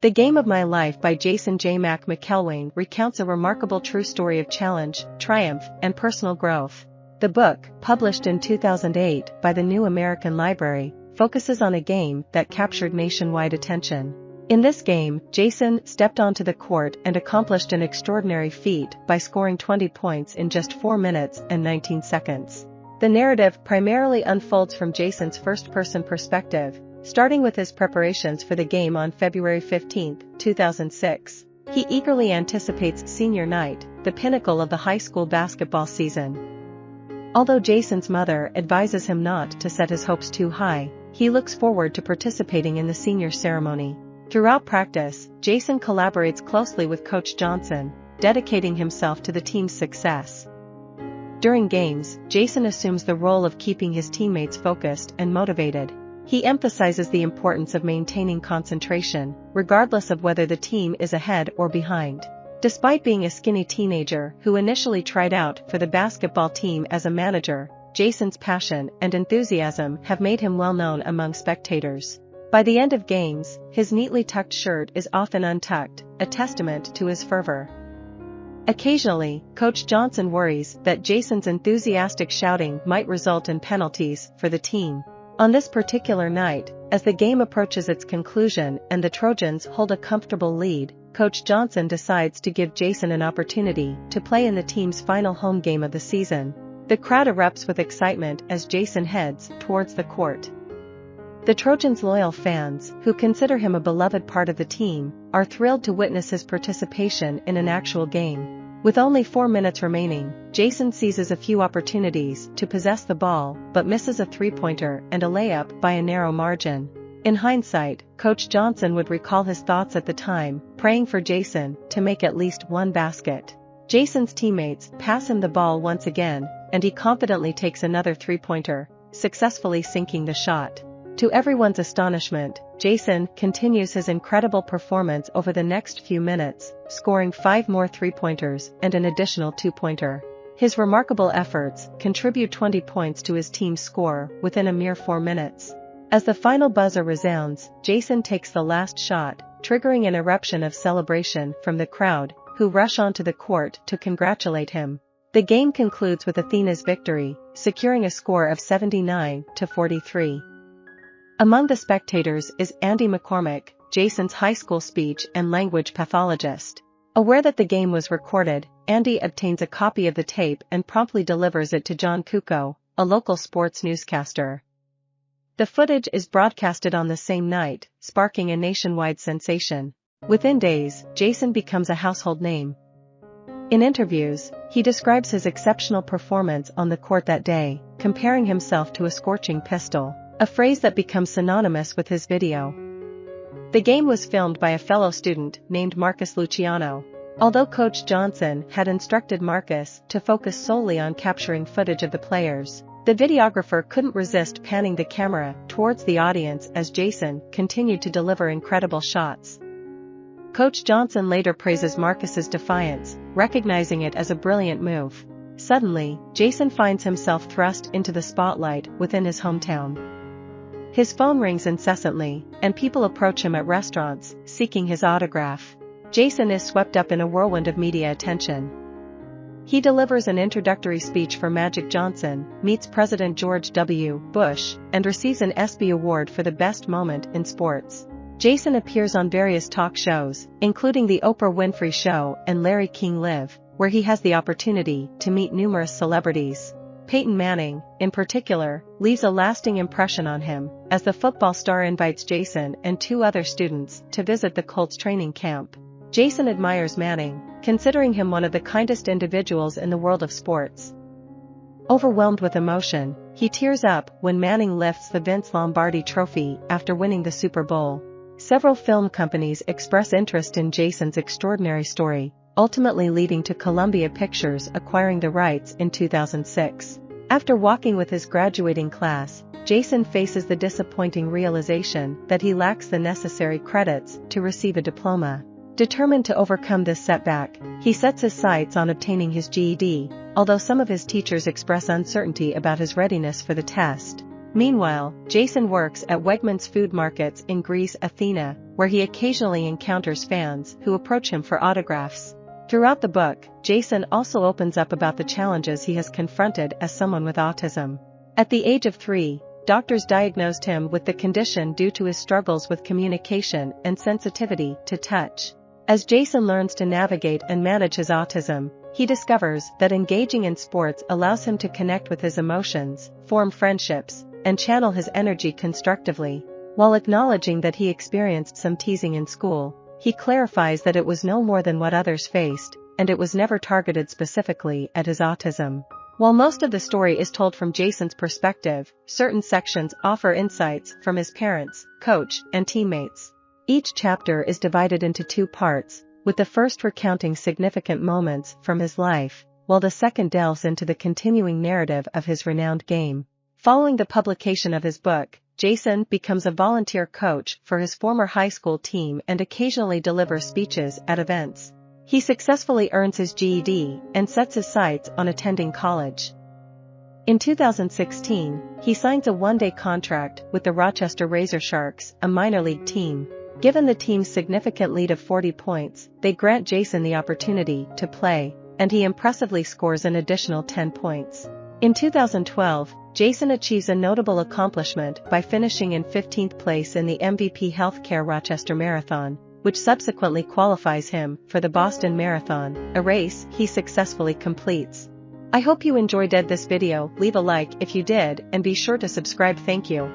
The Game of My Life by Jason J. Mcelwain recounts a remarkable true story of challenge, triumph, and personal growth. The book, published in 2008 by the New American Library, focuses on a game that captured nationwide attention. In this game, Jason stepped onto the court and accomplished an extraordinary feat by scoring 20 points in just 4 minutes and 19 seconds. The narrative primarily unfolds from Jason's first-person perspective, starting with his preparations for the game on February 15, 2006. He eagerly anticipates senior night, the pinnacle of the high school basketball season. Although Jason's mother advises him not to set his hopes too high, he looks forward to participating in the senior ceremony. Throughout practice, Jason collaborates closely with Coach Johnson, dedicating himself to the team's success. During games, Jason assumes the role of keeping his teammates focused and motivated. He emphasizes the importance of maintaining concentration, regardless of whether the team is ahead or behind. Despite being a skinny teenager who initially tried out for the basketball team as a manager, Jason's passion and enthusiasm have made him well known among spectators. By the end of games, his neatly tucked shirt is often untucked, a testament to his fervor. Occasionally, Coach Johnson worries that Jason's enthusiastic shouting might result in penalties for the team. On this particular night, as the game approaches its conclusion and the Trojans hold a comfortable lead, Coach Johnson decides to give Jason an opportunity to play in the team's final home game of the season. The crowd erupts with excitement as Jason heads towards the court. The Trojans' loyal fans, who consider him a beloved part of the team, are thrilled to witness his participation in an actual game. With only 4 minutes remaining, Jason seizes a few opportunities to possess the ball but misses a three-pointer and a layup by a narrow margin. In hindsight, Coach Johnson would recall his thoughts at the time, praying for Jason to make at least one basket. Jason's teammates pass him the ball once again, and he confidently takes another three-pointer, successfully sinking the shot. To everyone's astonishment, Jason continues his incredible performance over the next few minutes, scoring 5 more three-pointers and an additional two-pointer. His remarkable efforts contribute 20 points to his team's score within a mere 4 minutes. As the final buzzer resounds, Jason takes the last shot, triggering an eruption of celebration from the crowd, who rush onto the court to congratulate him. The game concludes with Athena's victory, securing a score of 79-43. Among the spectators is Andy McCormick, Jason's high school speech and language pathologist. Aware that the game was recorded, Andy obtains a copy of the tape and promptly delivers it to John Kuko, a local sports newscaster. The footage is broadcasted on the same night, sparking a nationwide sensation. Within days, Jason becomes a household name. In interviews, he describes his exceptional performance on the court that day, comparing himself to a scorching pistol, a phrase that becomes synonymous with his video. The game was filmed by a fellow student named Marcus Luciano. Although Coach Johnson had instructed Marcus to focus solely on capturing footage of the players, the videographer couldn't resist panning the camera towards the audience as Jason continued to deliver incredible shots. Coach Johnson later praises Marcus's defiance, recognizing it as a brilliant move. Suddenly, Jason finds himself thrust into the spotlight within his hometown. His phone rings incessantly, and people approach him at restaurants, seeking his autograph. Jason is swept up in a whirlwind of media attention. He delivers an introductory speech for Magic Johnson, meets President George W. Bush, and receives an ESPY award for the best moment in sports. Jason appears on various talk shows, including The Oprah Winfrey Show and Larry King Live, where he has the opportunity to meet numerous celebrities. Peyton Manning, in particular, leaves a lasting impression on him, as the football star invites Jason and 2 other students to visit the Colts training camp. Jason admires Manning, considering him one of the kindest individuals in the world of sports. Overwhelmed with emotion, he tears up when Manning lifts the Vince Lombardi Trophy after winning the Super Bowl. Several film companies express interest in Jason's extraordinary story, ultimately leading to Columbia Pictures acquiring the rights in 2006. After walking with his graduating class, Jason faces the disappointing realization that he lacks the necessary credits to receive a diploma. Determined to overcome this setback, he sets his sights on obtaining his GED, although some of his teachers express uncertainty about his readiness for the test. Meanwhile, Jason works at Wegmans food markets in Greece Athena, where he occasionally encounters fans who approach him for autographs. Throughout the book, Jason also opens up about the challenges he has confronted as someone with autism. At the age of 3, doctors diagnosed him with the condition due to his struggles with communication and sensitivity to touch. As Jason learns to navigate and manage his autism, he discovers that engaging in sports allows him to connect with his emotions, form friendships, and channel his energy constructively. While acknowledging that he experienced some teasing in school, he clarifies that it was no more than what others faced, and it was never targeted specifically at his autism. While most of the story is told from Jason's perspective, certain sections offer insights from his parents, coach, and teammates. Each chapter is divided into 2 parts, with the first recounting significant moments from his life, while the second delves into the continuing narrative of his renowned game. Following the publication of his book, Jason becomes a volunteer coach for his former high school team and occasionally delivers speeches at events. He successfully earns his GED and sets his sights on attending college. In 2016, he signs a one-day contract with the Rochester Razor Sharks, a minor league team. Given the team's significant lead of 40 points, they grant Jason the opportunity to play, and he impressively scores an additional 10 points. In 2012, Jason achieves a notable accomplishment by finishing in 15th place in the MVP Healthcare Rochester Marathon, which subsequently qualifies him for the Boston Marathon, a race he successfully completes. I hope you enjoyed this video. Leave a like if you did and be sure to subscribe. Thank you.